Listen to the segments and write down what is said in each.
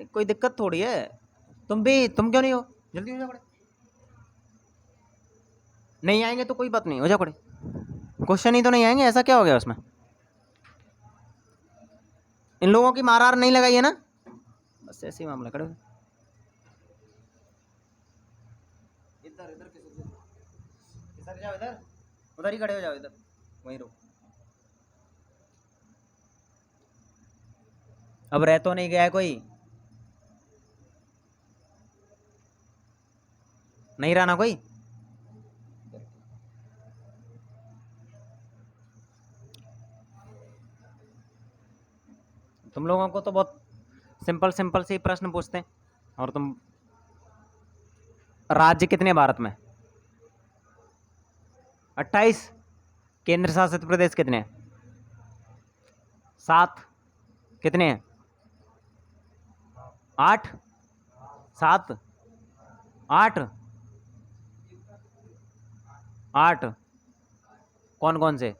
कोई दिक्कत थोड़ी है। तुम क्यों नहीं हो? जल्दी हो जा खड़े। नहीं आएंगे तो कोई बात नहीं, हो जा खड़े। क्वेश्चन ही तो नहीं आएंगे, ऐसा क्या हो गया उसमें? इन लोगों की मार नहीं लगाई है ना, बस ऐसे ही मामला। खड़े हो। इधर इधर खिसक जाओ, इधर उधर ही खड़े हो जाओ, इधर वहीं रुको। अब रह तो नहीं गया है कोई? नहीं रहा ना कोई? तुम लोगों को तो बहुत सिंपल सिंपल से ही प्रश्न पूछते हैं, और तुम। राज्य कितने भारत में? 28। केंद्र शासित प्रदेश कितने हैं? 7। कितने हैं? 8। 7। 8। 8। कौन कौन से?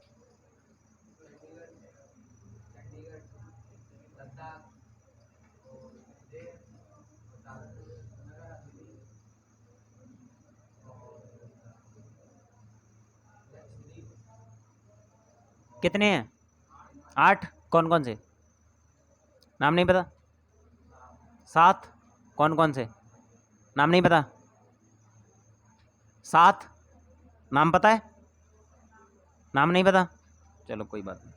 कितने हैं? 8। कौन कौन से? नाम नहीं पता? 7। कौन कौन से? नाम नहीं पता? 7। नाम पता है? नाम नहीं पता? चलो कोई बात नहीं।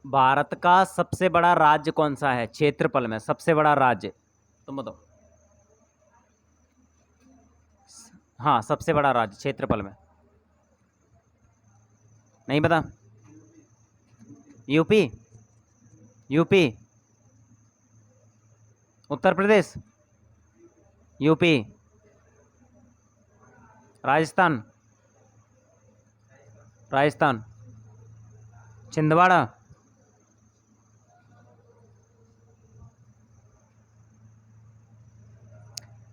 भारत का सबसे बड़ा राज्य कौन सा है क्षेत्रफल में? सबसे बड़ा राज्य तुम बताओ। हाँ, सबसे बड़ा राज्य क्षेत्रफल में। नहीं पता? UP? UP? Uttar Pradesh? UP? Rajasthan? Rajasthan? Chhindwara?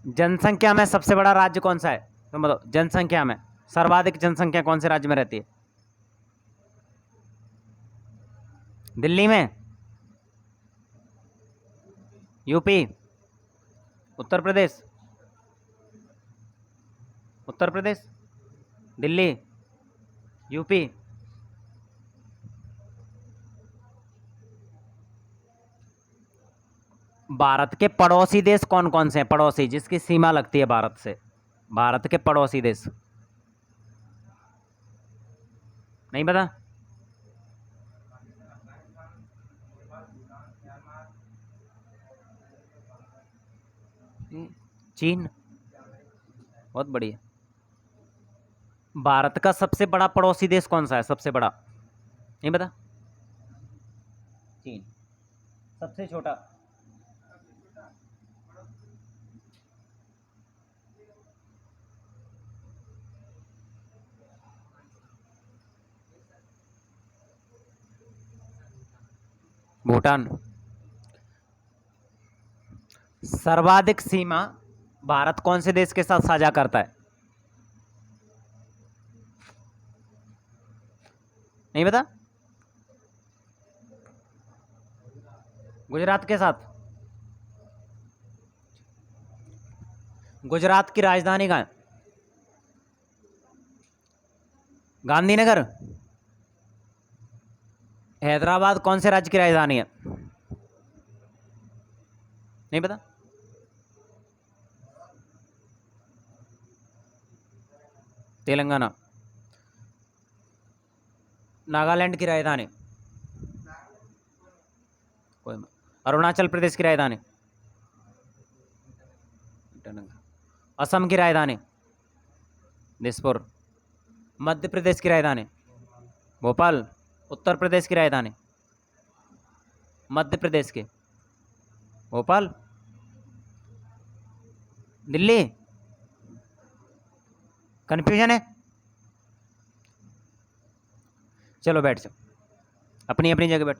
जनसंख्या में सबसे बड़ा राज्य कौन सा है? तुम बताओ, जनसंख्या में सर्वाधिक जनसंख्या कौन से राज्य में रहती है? दिल्ली में? यूपी? उत्तर प्रदेश? उत्तर प्रदेश? दिल्ली? यूपी? भारत के पड़ोसी देश कौन कौन से हैं? पड़ोसी, जिसकी सीमा लगती है भारत से। भारत के पड़ोसी देश। नहीं पता? चीन? बहुत बढ़िया। भारत का सबसे बड़ा पड़ोसी देश कौन सा है? सबसे बड़ा नहीं पता? चीन। सबसे छोटा? भूटान। सर्वाधिक सीमा भारत कौन से देश के साथ साझा करता है? नहीं पता? गुजरात के साथ। गुजरात की राजधानी कहाँ है? गांधीनगर? हैदराबाद कौन से राज्य की राजधानी है? नहीं पता? तेलंगाना? नागालैंड की राजधानी? कोई। अरुणाचल प्रदेश की राजधानी? असम की राजधानी? दिसपुर? मध्य प्रदेश की राजधानी? भोपाल? उत्तर प्रदेश की राजधानी? मध्य प्रदेश की? भोपाल? दिल्ली? कंफ्यूजन है? चलो बैठ जाओ, अपनी अपनी जगह बैठ।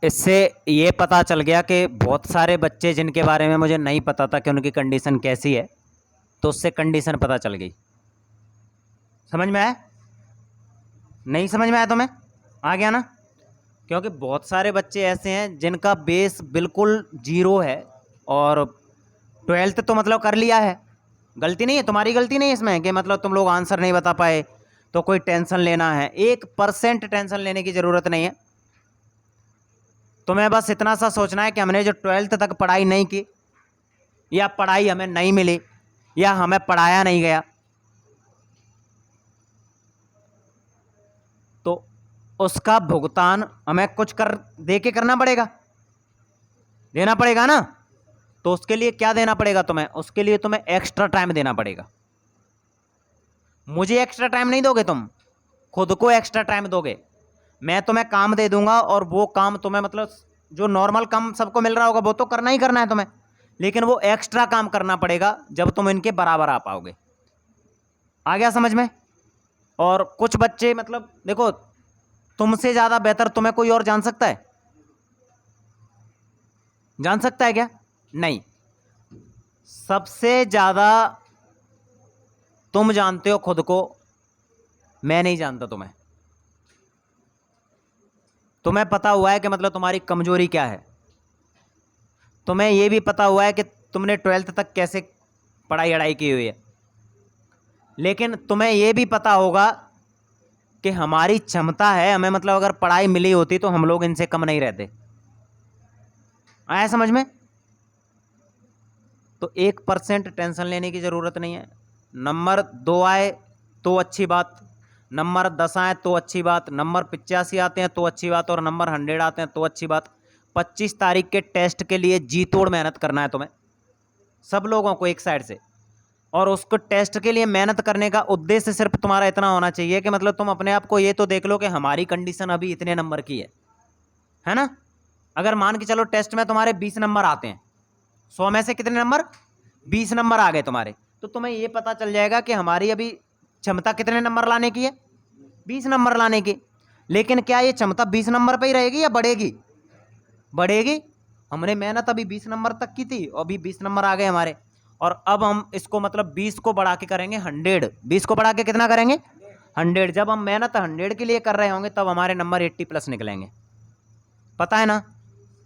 इससे ये पता चल गया कि बहुत सारे बच्चे जिनके बारे में मुझे नहीं पता था कि उनकी कंडीशन कैसी है, तो उससे कंडीशन पता चल गई। समझ में आया? नहीं समझ में आया तुम्हें? आ गया ना? क्योंकि बहुत सारे बच्चे ऐसे हैं जिनका बेस बिल्कुल जीरो है और ट्वेल्थ तो मतलब कर लिया है। गलती नहीं है, तुम्हारी गलती नहीं है इसमें कि मतलब तुम लोग आंसर नहीं बता पाए तो कोई टेंशन लेना है। 1% टेंशन लेने की ज़रूरत नहीं है। तुम्हें बस इतना सा सोचना है कि हमने जो ट्वेल्थ तक पढ़ाई नहीं की, या पढ़ाई हमें नहीं मिली, या हमें पढ़ाया नहीं गया, तो उसका भुगतान हमें कुछ कर दे के करना पड़ेगा, देना पड़ेगा ना। तो उसके लिए क्या देना पड़ेगा तुम्हें? उसके लिए तुम्हें एक्स्ट्रा टाइम देना पड़ेगा। मुझे एक्स्ट्रा टाइम नहीं दोगे, तुम खुद को एक्स्ट्रा टाइम दोगे। मैं तुम्हें काम दे दूंगा और वो काम तुम्हें मतलब जो नॉर्मल काम सबको मिल रहा होगा वो तो करना ही करना है तुम्हें, लेकिन वो एक्स्ट्रा काम करना पड़ेगा जब तुम इनके बराबर आ पाओगे। आ गया समझ में? और कुछ बच्चे मतलब देखो, तुमसे ज़्यादा बेहतर तुम्हें कोई और जान सकता है? जान सकता है क्या? नहीं। सबसे ज़्यादा तुम जानते हो खुद को, मैं नहीं जानता तुम्हें। तुम्हें पता हुआ है कि मतलब तुम्हारी कमजोरी क्या है, तुम्हें यह भी पता हुआ है कि तुमने ट्वेल्थ तक कैसे पढ़ाई अड़ाई की हुई है, लेकिन तुम्हें यह भी पता होगा कि हमारी क्षमता है, हमें मतलब अगर पढ़ाई मिली होती तो हम लोग इनसे कम नहीं रहते। आया समझ में? तो 1% टेंशन लेने की ज़रूरत नहीं है। नंबर 2 आए तो अच्छी बात, नंबर 10 आए तो अच्छी बात, नंबर 85 आते हैं तो अच्छी बात, और नंबर 100 आते हैं तो अच्छी बात। 25 तारीख के टेस्ट के लिए जी तोड़ मेहनत करना है तुम्हें, सब लोगों को एक साइड से। और उसको टेस्ट के लिए मेहनत करने का उद्देश्य सिर्फ तुम्हारा इतना होना चाहिए कि मतलब तुम अपने आप को ये तो देख लो कि हमारी कंडीशन अभी इतने नंबर की है ना। अगर मान के चलो टेस्ट में तुम्हारे 20 नंबर आते हैं, 100 में से कितने नंबर? 20 नंबर आ गए तुम्हारे, तो तुम्हें ये पता चल जाएगा कि हमारी अभी क्षमता कितने नंबर लाने की है? 20 नंबर लाने की। लेकिन क्या ये क्षमता 20 नंबर पे ही रहेगी या बढ़ेगी? बढ़ेगी। हमने मेहनत अभी 20 नंबर तक की थी और अभी 20 नंबर आ गए हमारे, और अब हम इसको मतलब 20 को बढ़ा के करेंगे 100। 20 को बढ़ा के कितना करेंगे? 100। जब हम मेहनत 100 के लिए कर रहे होंगे तब हमारे नंबर 80+ निकलेंगे। पता है ना?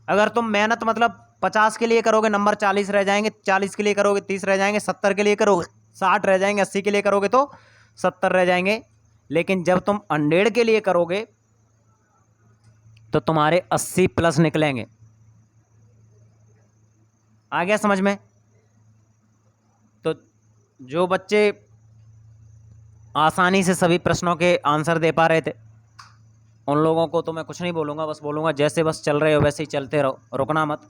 अगर तुम मेहनत मतलब 50 के लिए करोगे नंबर 40 रह जाएंगे, 40 के लिए करोगे 30 रह जाएंगे, 70 के लिए करोगे 60 रह जाएंगे, 80 के लिए करोगे तो 70 रह जाएंगे। लेकिन जब तुम 100 के लिए करोगे तो तुम्हारे 80+ निकलेंगे। आ गया समझ में? तो जो बच्चे आसानी से सभी प्रश्नों के आंसर दे पा रहे थे उन लोगों को तो मैं कुछ नहीं बोलूँगा, बस बोलूँगा जैसे बस चल रहे हो वैसे ही चलते रहो, रुकना मत।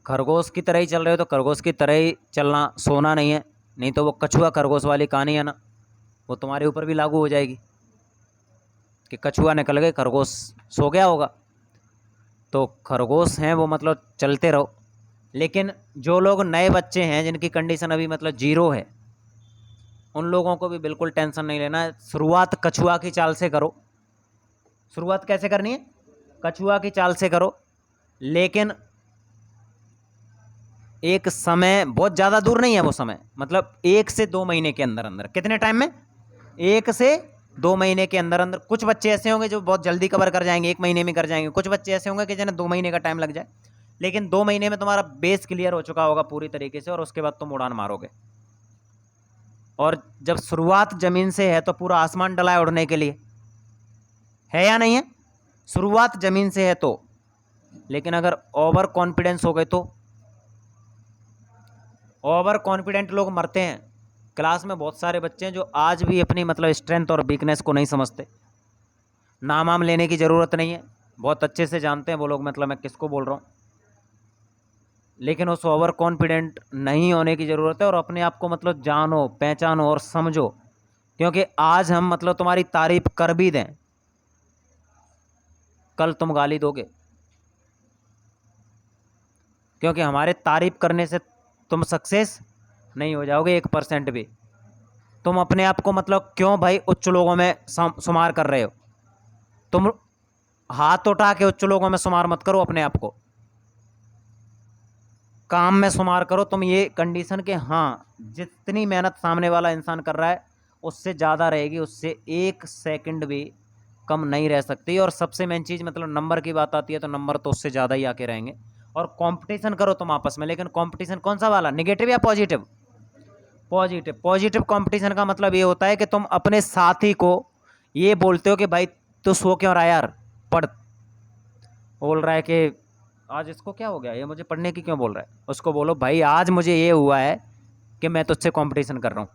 खरगोश की तरह ही चल रहे हो तो खरगोश की तरह ही चलना, सोना नहीं है। नहीं तो वो कछुआ खरगोश वाली कहानी है ना, वो तुम्हारे ऊपर भी लागू हो जाएगी कि कछुआ निकल गए खरगोश सो गया होगा। तो खरगोश हैं वो मतलब चलते रहो। लेकिन जो लोग नए बच्चे हैं जिनकी कंडीशन अभी मतलब जीरो है, उन लोगों को भी बिल्कुल टेंशन नहीं लेना है। शुरुआत कछुआ की चाल से करो। शुरुआत कैसे करनी है? कछुआ की चाल से करो। लेकिन एक समय बहुत ज़्यादा दूर नहीं है, वो समय मतलब 1 से 2 महीने के अंदर अंदर। कितने टाइम में? 1 से 2 महीने के अंदर अंदर। कुछ बच्चे ऐसे होंगे जो बहुत जल्दी कवर कर जाएंगे, 1 महीने में कर जाएंगे। कुछ बच्चे ऐसे होंगे कि जिन्हें 2 महीने का टाइम लग जाए। लेकिन 2 महीने में तुम्हारा बेस क्लियर हो चुका होगा पूरी तरीके से, और उसके बाद तुम उड़ान मारोगे। और जब शुरुआत ज़मीन से है तो पूरा आसमान डला है उड़ने के लिए, है या नहीं है? शुरुआत ज़मीन से है तो। लेकिन अगर ओवर कॉन्फिडेंस हो गए तो? ओवर कॉन्फिडेंट लोग मरते हैं। क्लास में बहुत सारे बच्चे हैं जो आज भी अपनी मतलब स्ट्रेंथ और वीकनेस को नहीं समझते। नाम वाम लेने की ज़रूरत नहीं है, बहुत अच्छे से जानते हैं वो लोग मतलब मैं किसको बोल रहा हूँ। लेकिन उस ओवर कॉन्फिडेंट नहीं होने की ज़रूरत है, और अपने आप को मतलब जानो पहचानो और समझो। क्योंकि आज हम मतलब तुम्हारी तारीफ कर भी दें, कल तुम गाली दोगे। क्योंकि हमारे तारीफ करने से तुम सक्सेस नहीं हो जाओगे 1% भी। तुम अपने आप को मतलब क्यों भाई उच्च लोगों में शुमार कर रहे हो? तुम हाथ उठा के उच्च लोगों में शुमार मत करो अपने आप को, काम में शुमार करो तुम ये कंडीशन के। हाँ, जितनी मेहनत सामने वाला इंसान कर रहा है उससे ज़्यादा रहेगी, उससे 1 सेकंड भी कम नहीं रह सकती। और सबसे मेन चीज़ मतलब नंबर की बात आती है तो नंबर तो उससे ज़्यादा ही आके रहेंगे। और कंपटीशन करो तुम आपस में, लेकिन कंपटीशन कौन सा वाला, निगेटिव या पॉजिटिव? पॉजिटिव। पॉजिटिव कंपटीशन का मतलब ये होता है कि तुम अपने साथी को ये बोलते हो कि भाई तू सो क्यों रहा है यार, पढ़। बोल रहा है कि आज इसको क्या हो गया, ये मुझे पढ़ने की क्यों बोल रहा है, उसको बोलो भाई आज मुझे ये हुआ है कि मैं तुझसे कंपटीशन कर रहा हूँ,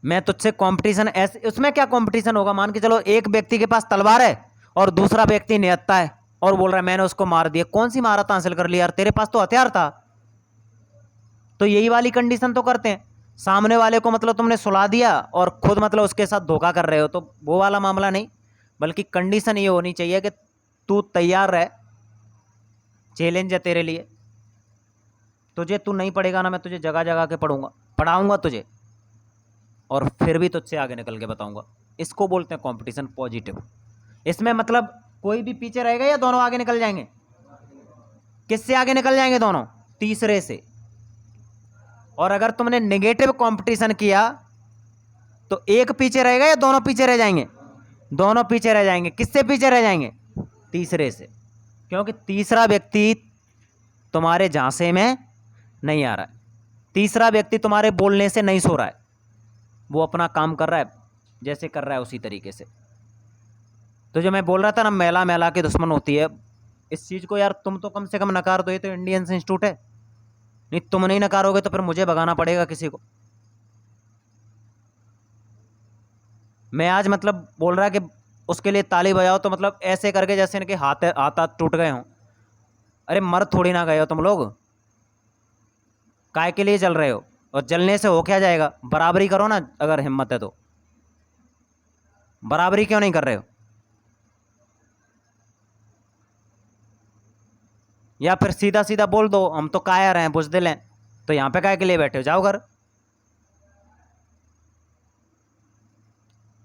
मैं तुझसे कंपटीशन। ऐसे उसमें क्या कंपटीशन होगा, मान के चलो एक व्यक्ति के पास तलवार है और दूसरा व्यक्ति निहत्था है और बोल रहा है मैंने उसको मार दिया। कौन सी महारत हासिल कर ली यार, तेरे पास तो हथियार था। तो यही वाली कंडीशन तो करते हैं, सामने वाले को मतलब तुमने सुला दिया और खुद मतलब उसके साथ धोखा कर रहे हो, तो वो वाला मामला नहीं। बल्कि कंडीशन ये होनी चाहिए कि तू तैयार रह, चैलेंज है तेरे लिए, तुझे तू नहीं पढ़ेगा ना, मैं तुझे जगह जगह के पढ़ाऊंगा तुझे, और फिर भी तुझसे आगे निकल के बताऊंगा। इसको बोलते हैं कंपटीशन पॉजिटिव। इसमें मतलब कोई भी पीछे रहेगा या दोनों आगे निकल जाएंगे? किससे आगे निकल जाएंगे? दोनों, तीसरे से। और अगर तुमने नेगेटिव कंपटीशन किया तो एक पीछे रहेगा या दोनों पीछे रह जाएंगे? दोनों पीछे रह जाएंगे। किससे पीछे रह जाएंगे? तीसरे से। क्योंकि तीसरा व्यक्ति तुम्हारे झांसे में नहीं आ रहा है, तीसरा व्यक्ति तुम्हारे बोलने से नहीं सो रहा है, वो अपना काम कर रहा है जैसे कर रहा है उसी तरीके से। तो जो मैं बोल रहा था ना, महिला महिला की दुश्मन होती है, इस चीज़ को यार तुम तो कम से कम नकार दो, ये तो इंडियन इंस्टीट्यूट है। नहीं, तुम नहीं नकारोगे तो फिर मुझे भगाना पड़ेगा किसी को। मैं आज मतलब बोल रहा कि उसके लिए ताली बजाओ, तो मतलब ऐसे करके जैसे इनके हाथ हाथ हाथ टूट गए हों। अरे मर थोड़ी ना गए हो तुम लोग, काय के लिए चल रहे हो? और जलने से हो क्या जाएगा? बराबरी करो ना, अगर हिम्मत है तो। बराबरी क्यों नहीं कर रहे हो? या फिर सीधा सीधा बोल दो हम तो कायर हैं, बुजदिल हैं, तो यहाँ पे काय के लिए बैठे हो, जाओ घर।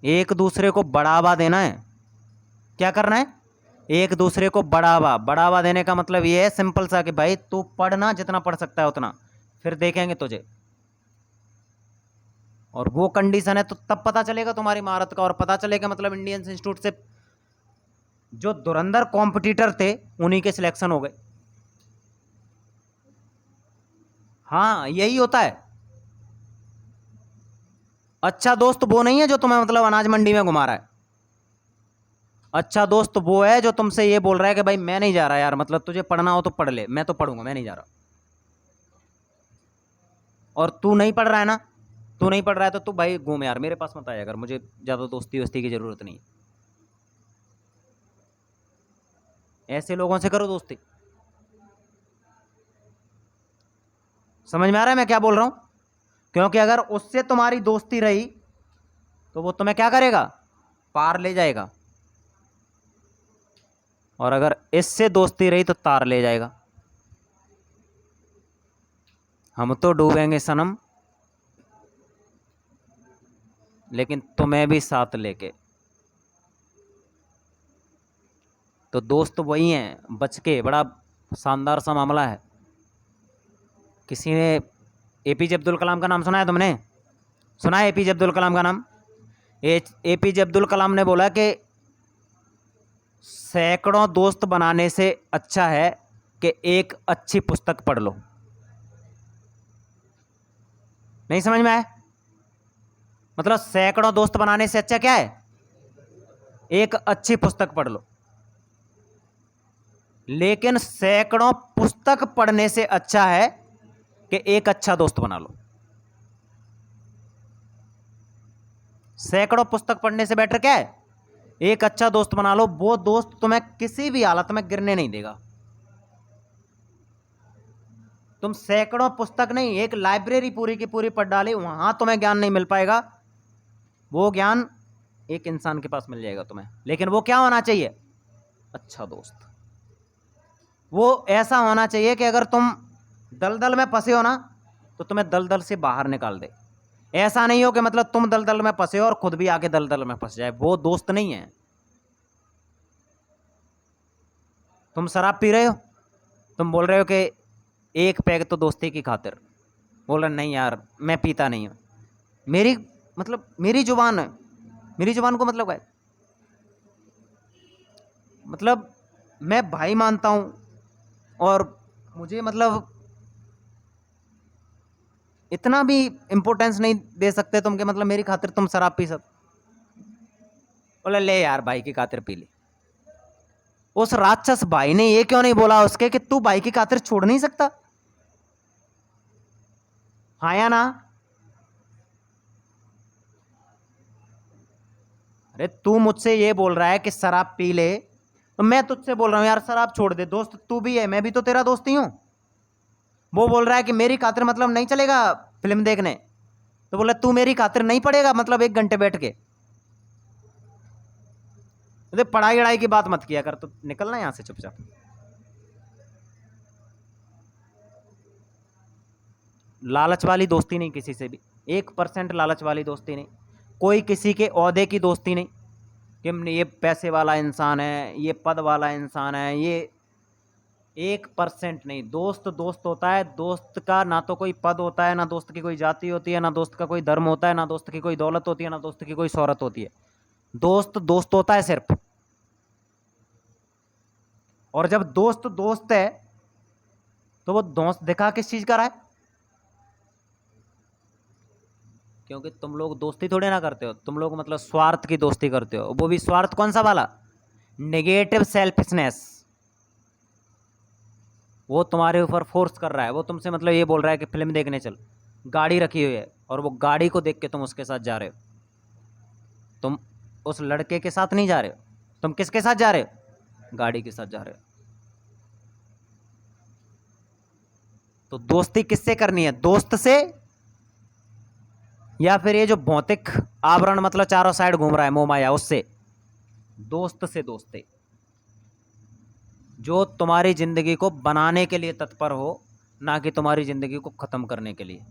एक दूसरे को बढ़ावा देना है। क्या करना है? एक दूसरे को बढ़ावा। बढ़ावा देने का मतलब ये है सिंपल सा कि भाई तू पढ़ना, जितना पढ़ सकता है उतना, फिर देखेंगे तुझे। और वो कंडीशन है तो तब पता चलेगा तुम्हारी महारत का, और पता चलेगा मतलब इंडियन इंस्टीट्यूट से जो धुरंधर कॉम्पिटिटर थे उन्हीं के सिलेक्शन हो गए। हाँ, यही होता है। अच्छा दोस्त वो नहीं है जो तुम्हें मतलब अनाज मंडी में घुमा रहा है। अच्छा दोस्त वो है जो तुमसे ये बोल रहा है कि भाई मैं नहीं जा रहा यार, मतलब तुझे पढ़ना हो तो पढ़ ले, मैं तो पढ़ूंगा, मैं नहीं जा रहा। और तू नहीं पढ़ रहा है ना, तू नहीं पढ़ रहा है तो तू भाई घूम यार, मेरे पास मत आया अगर, मुझे ज़्यादा दोस्ती वोस्ती की ज़रूरत नहीं। ऐसे लोगों से करो दोस्ती। समझ में आ रहा है मैं क्या बोल रहा हूँ? क्योंकि अगर उससे तुम्हारी दोस्ती रही तो वो तुम्हें क्या करेगा? पार ले जाएगा। और अगर इससे दोस्ती रही तो तार ले जाएगा। हम तो डूबेंगे सनम, लेकिन तुम्हें भी साथ लेके। तो दोस्त वही हैं, बच के। बड़ा शानदार सा मामला है। किसी ने एपीजे अब्दुल कलाम का नाम सुना है तुमने? सुना है एपीजे अब्दुल कलाम का नाम? एपीजे अब्दुल कलाम ने बोला कि सैकड़ों दोस्त बनाने से अच्छा है कि एक अच्छी पुस्तक पढ़ लो। नहीं समझ में आया? मतलब सैकड़ों दोस्त बनाने से अच्छा क्या है? एक अच्छी पुस्तक पढ़ लो। लेकिन सैकड़ों पुस्तक पढ़ने से अच्छा है कि एक अच्छा दोस्त बना लो। सैकड़ों पुस्तक पढ़ने से बेटर क्या है? एक अच्छा दोस्त बना लो। वो दोस्त तुम्हें किसी भी हालत में गिरने नहीं देगा। तुम सैकड़ों पुस्तक नहीं, एक लाइब्रेरी पूरी की पूरी पढ़ डाली, वहां तुम्हें ज्ञान नहीं मिल पाएगा। वो ज्ञान एक इंसान के पास मिल जाएगा तुम्हें। लेकिन वो क्या होना चाहिए? अच्छा दोस्त। वो ऐसा होना चाहिए कि अगर तुम दलदल में फंसे हो ना तो तुम्हें दलदल से बाहर निकाल दे। ऐसा नहीं हो कि मतलब तुम दलदल में फंसे हो और खुद भी आके दलदल में फंस जाए। वो दोस्त नहीं है। तुम शराब पी रहे हो, तुम बोल रहे हो कि एक पैग तो दोस्ती की खातिर, बोल रहे नहीं यार मैं पीता नहीं हूँ। मेरी मतलब मेरी जुबान है, मेरी जुबान को मतलब है, मतलब मैं भाई मानता हूँ, और मुझे मतलब इतना भी इम्पोर्टेंस नहीं दे सकते तुम, के मतलब मेरी खातिर तुम शराब पी सकते। बोले ले यार भाई की खातिर पी ली। उस राक्षस भाई ने ये क्यों नहीं बोला उसके कि तू भाई की खातिर छोड़ नहीं सकता? हाँ या ना? अरे तू मुझसे ये बोल रहा है कि शराब पी ले, तो मैं तुझसे बोल रहा हूं यार शराब छोड़ दे, दोस्त तू भी है, मैं भी तो तेरा दोस्त ही हूं। वो बोल रहा है कि मेरी खातिर मतलब नहीं चलेगा फिल्म देखने, तो बोला तू मेरी खातिर नहीं पड़ेगा मतलब 1 घंटे बैठ के। तो पढ़ाई वढ़ाई की बात मत किया कर, तो निकलना यहां से चुपचाप। लालच वाली दोस्ती नहीं किसी से भी, 1% लालच वाली दोस्ती नहीं, कोई किसी के ओहदे की दोस्ती नहीं कि ये पैसे वाला इंसान है, ये पद वाला इंसान है, ये 1% नहीं। दोस्त दोस्त होता है, दोस्त का ना तो कोई पद होता है, ना दोस्त की कोई जाति होती है, ना दोस्त का कोई धर्म होता है, ना दोस्त की कोई दौलत होती है, ना दोस्त की कोई शोहरत होती है। दोस्त दोस्त होता है सिर्फ। और जब दोस्त दोस्त है तो वो दोस्त दिखा किस चीज का रहा है? क्योंकि तुम लोग दोस्ती थोड़े ना करते हो, तुम लोग मतलब स्वार्थ की दोस्ती करते हो। वो भी स्वार्थ कौन सा वाला? Negative selfishness. वो तुम्हारे ऊपर फोर्स कर रहा है, वो तुमसे मतलब ये बोल रहा है कि फिल्म देखने चल, गाड़ी रखी हुई है, और वो गाड़ी को देख के तुम उसके साथ जा रहे हो। तुम उस लड़के के साथ नहीं जा रहे हो, तुम किसके साथ जा रहे हो? गाड़ी के साथ जा रहे हो। तो दोस्ती किससे करनी है? दोस्त से, या फिर ये जो भौतिक आवरण मतलब चारों साइड घूम रहा है मोह माया, उससे? दोस्त से दोस्ती जो तुम्हारी जिंदगी को बनाने के लिए तत्पर हो, ना कि तुम्हारी जिंदगी को खत्म करने के लिए।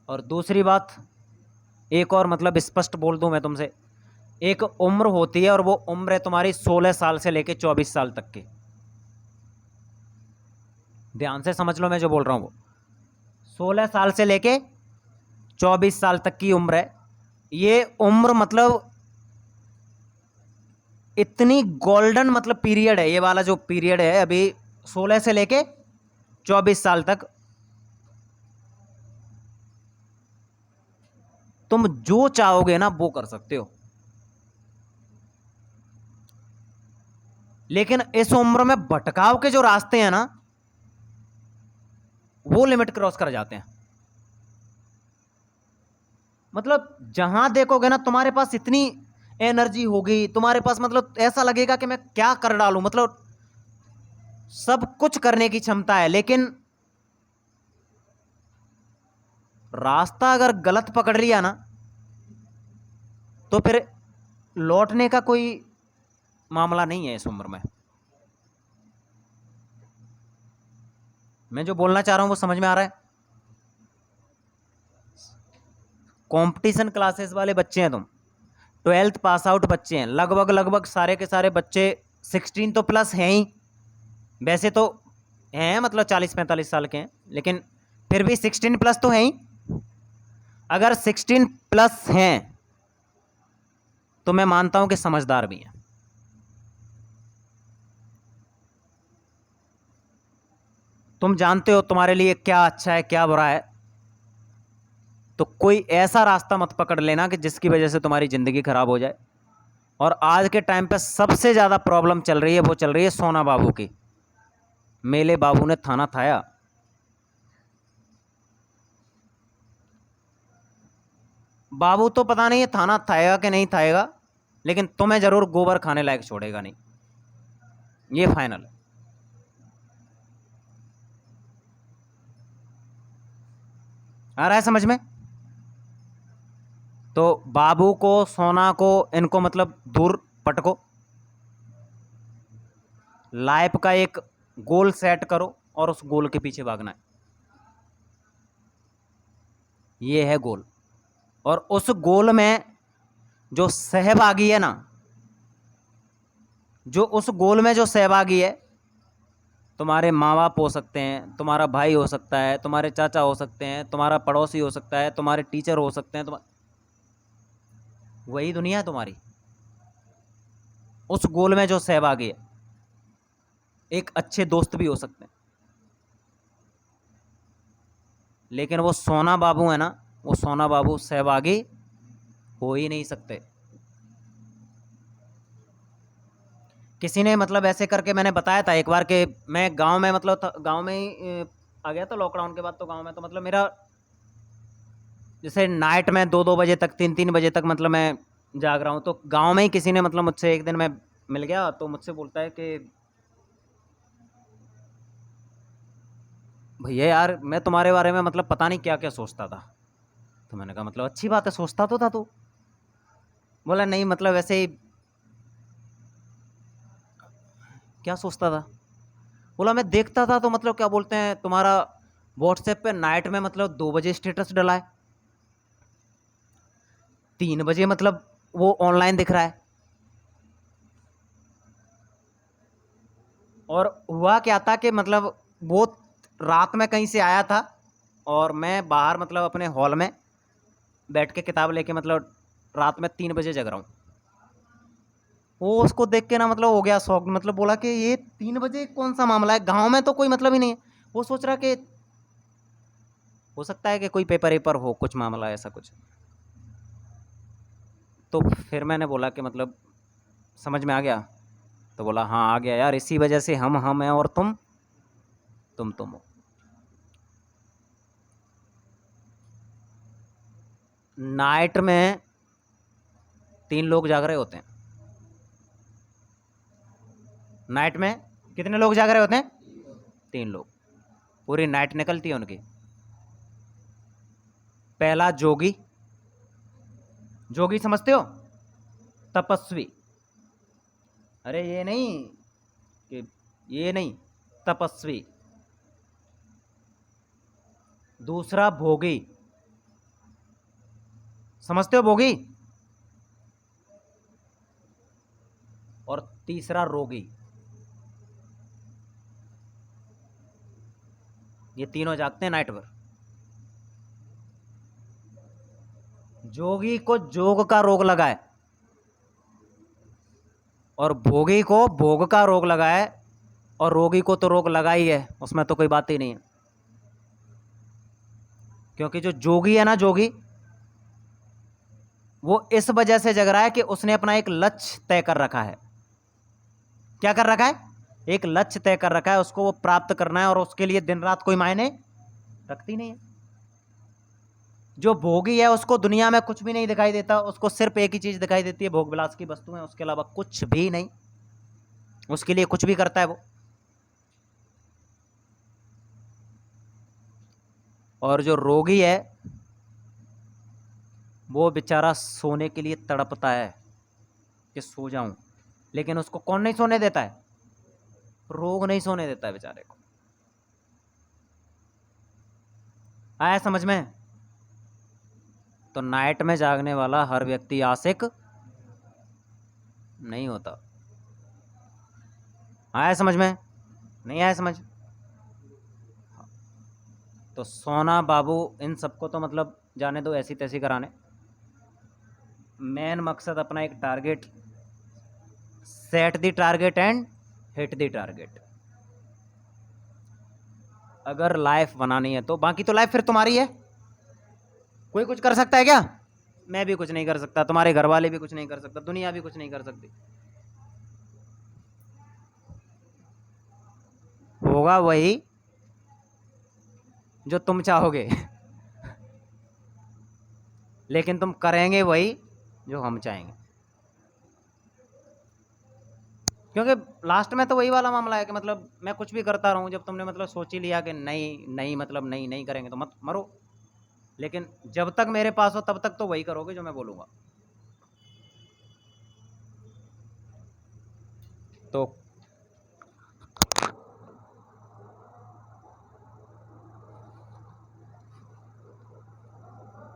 और दूसरी बात, एक और मतलब स्पष्ट बोल दूं मैं तुमसे, एक उम्र होती है और वो उम्र है तुम्हारी 16 साल से लेके 24 साल तक की। ध्यान से समझ लो मैं जो बोल रहा हूं वो 16 साल से लेके 24 साल तक की उम्र है। ये उम्र मतलब इतनी गोल्डन मतलब पीरियड है, ये वाला जो पीरियड है अभी 16 से लेके 24 साल तक, तुम जो चाहोगे ना वो कर सकते हो। लेकिन इस उम्र में भटकाव के जो रास्ते हैं ना, वो लिमिट क्रॉस कर जाते हैं। मतलब जहां देखोगे ना तुम्हारे पास इतनी एनर्जी होगी, तुम्हारे पास मतलब ऐसा लगेगा कि मैं क्या कर डालूं, मतलब सब कुछ करने की क्षमता है, लेकिन रास्ता अगर गलत पकड़ लिया ना तो फिर लौटने का कोई मामला नहीं है इस उम्र में। मैं जो बोलना चाह रहा हूं वो समझ में आ रहा है? कंपटीशन क्लासेस वाले बच्चे हैं तुम, 12th पास आउट बच्चे हैं, लगभग लगभग सारे के सारे बच्चे 16 तो प्लस हैं ही, वैसे तो हैं मतलब 40-45 साल के हैं, लेकिन फिर भी 16 प्लस तो हैं ही। अगर 16 प्लस हैं तो मैं मानता हूं कि समझदार भी हैं। तुम जानते हो तुम्हारे लिए क्या अच्छा है क्या बुरा है, तो कोई ऐसा रास्ता मत पकड़ लेना कि जिसकी वजह से तुम्हारी ज़िंदगी खराब हो जाए। और आज के टाइम पे सबसे ज़्यादा प्रॉब्लम चल रही है, वो चल रही है सोना बाबू की। मेले बाबू ने थाना थाया। बाबू तो पता नहीं ये थाना थाएगा कि नहीं थाएगा, लेकिन तुम्हें जरूर गोबर खाने लायक छोड़ेगा नहीं, ये फाइनल है। आ रहा है समझ में? तो बाबू को, सोना को, इनको मतलब दूर पटको, लाइफ का एक गोल सेट करो और उस गोल के पीछे भागना है। ये है गोल। और उस गोल में जो सहभागी है ना, जो उस गोल में जो सहभागी है, तुम्हारे माँ बाप हो सकते हैं, तुम्हारा भाई हो सकता है, तुम्हारे चाचा हो सकते हैं, तुम्हारा पड़ोसी हो सकता है, तुम्हारे टीचर हो सकते हैं, वही दुनिया है तुम्हारी। उस गोल में जो सहभागी है, एक अच्छे दोस्त भी हो सकते हैं, लेकिन वो सोना बाबू है ना, वो सोना बाबू सहभागी हो ही नहीं सकते। किसी ने मतलब ऐसे करके मैंने बताया था एक बार कि मैं गांव में मतलब गांव में ही आ गया था लॉकडाउन के बाद। तो गांव में तो मतलब मेरा जैसे नाइट में 2-2 बजे तक 3-3 बजे तक मतलब मैं जाग रहा हूँ। तो गांव में ही किसी ने मतलब मुझसे एक दिन मैं मिल गया तो मुझसे बोलता है कि भैया यार मैं तुम्हारे बारे में मतलब पता नहीं क्या क्या सोचता था। तो मैंने कहा मतलब अच्छी बात है, सोचता तो था तू? बोला नहीं मतलब ऐसे ही। क्या सोचता था? बोला मैं देखता था तो मतलब क्या बोलते हैं तुम्हारा व्हाट्सएप पे नाइट में मतलब 2 बजे स्टेटस डला है, 3 बजे मतलब वो ऑनलाइन दिख रहा है। और हुआ क्या था कि मतलब वो रात में कहीं से आया था और मैं बाहर मतलब अपने हॉल में बैठ के किताब लेके मतलब रात में 3 बजे जग रहा हूँ। वो उसको देख के ना मतलब हो गया शौक, मतलब बोला कि ये 3 बजे कौन सा मामला है, गांव में तो कोई मतलब ही नहीं है। वो सोच रहा कि हो सकता है कि कोई पेपर वेपर हो, कुछ मामला ऐसा कुछ। तो फिर मैंने बोला कि मतलब समझ में आ गया? तो बोला हाँ आ गया यार, इसी वजह से हम हैं और तुम हो। नाइट में 3 लोग जाग रहे होते हैं। नाइट में कितने लोग जाग रहे होते हैं? 3 लोग। पूरी नाइट निकलती है उनकी। पहला जोगी, जोगी समझते हो? तपस्वी। अरे ये नहीं कि ये नहीं, तपस्वी। दूसरा भोगी, समझते हो भोगी? और तीसरा रोगी। ये तीनों जागते हैं नाइट भर। जोगी को जोग का रोग लगा है और भोगी को भोग का रोग लगा है, और रोगी को तो रोग लगा ही है, उसमें तो कोई बात ही नहीं है। क्योंकि जो जोगी है ना, जोगी वो इस वजह से जग रहा है कि उसने अपना एक लक्ष्य तय कर रखा है। क्या कर रखा है? एक लक्ष्य तय कर रखा है, उसको वो प्राप्त करना है और उसके लिए दिन रात कोई मायने रखती नहीं है। जो भोगी है उसको दुनिया में कुछ भी नहीं दिखाई देता, उसको सिर्फ एक ही चीज दिखाई देती है, भोग विलास की वस्तुएं, उसके अलावा कुछ भी नहीं। उसके लिए कुछ भी करता है वो। और जो रोगी है वो बेचारा सोने के लिए तड़पता है कि सो जाऊं, लेकिन उसको कौन नहीं सोने देता है? रोग नहीं सोने देता है बेचारे को। आया समझ में? तो नाइट में जागने वाला हर व्यक्ति आशिक नहीं होता। आया समझ में? नहीं आया समझ? तो सोना बाबू इन सबको तो मतलब जाने दो, ऐसी तैसी कराने। मेन मकसद अपना एक target, set the target and hit the target. अगर लाइफ बनानी है तो बाकी तो लाइफ फिर तुम्हारी है। कोई कुछ कर सकता है क्या? मैं भी कुछ नहीं कर सकता, तुम्हारे घर वाले भी कुछ नहीं कर सकता, दुनिया भी कुछ नहीं कर सकती। होगा वही जो तुम चाहोगे लेकिन तुम करेंगे वही जो हम चाहेंगे। क्योंकि लास्ट में तो वही वाला मामला है कि मतलब मैं कुछ भी करता रहूं, जब तुमने मतलब सोच ही लिया कि नहीं नहीं मतलब नहीं नहीं करेंगे तो मत मरो। लेकिन जब तक मेरे पास हो तब तक तो वही करोगे जो मैं बोलूँगा। तो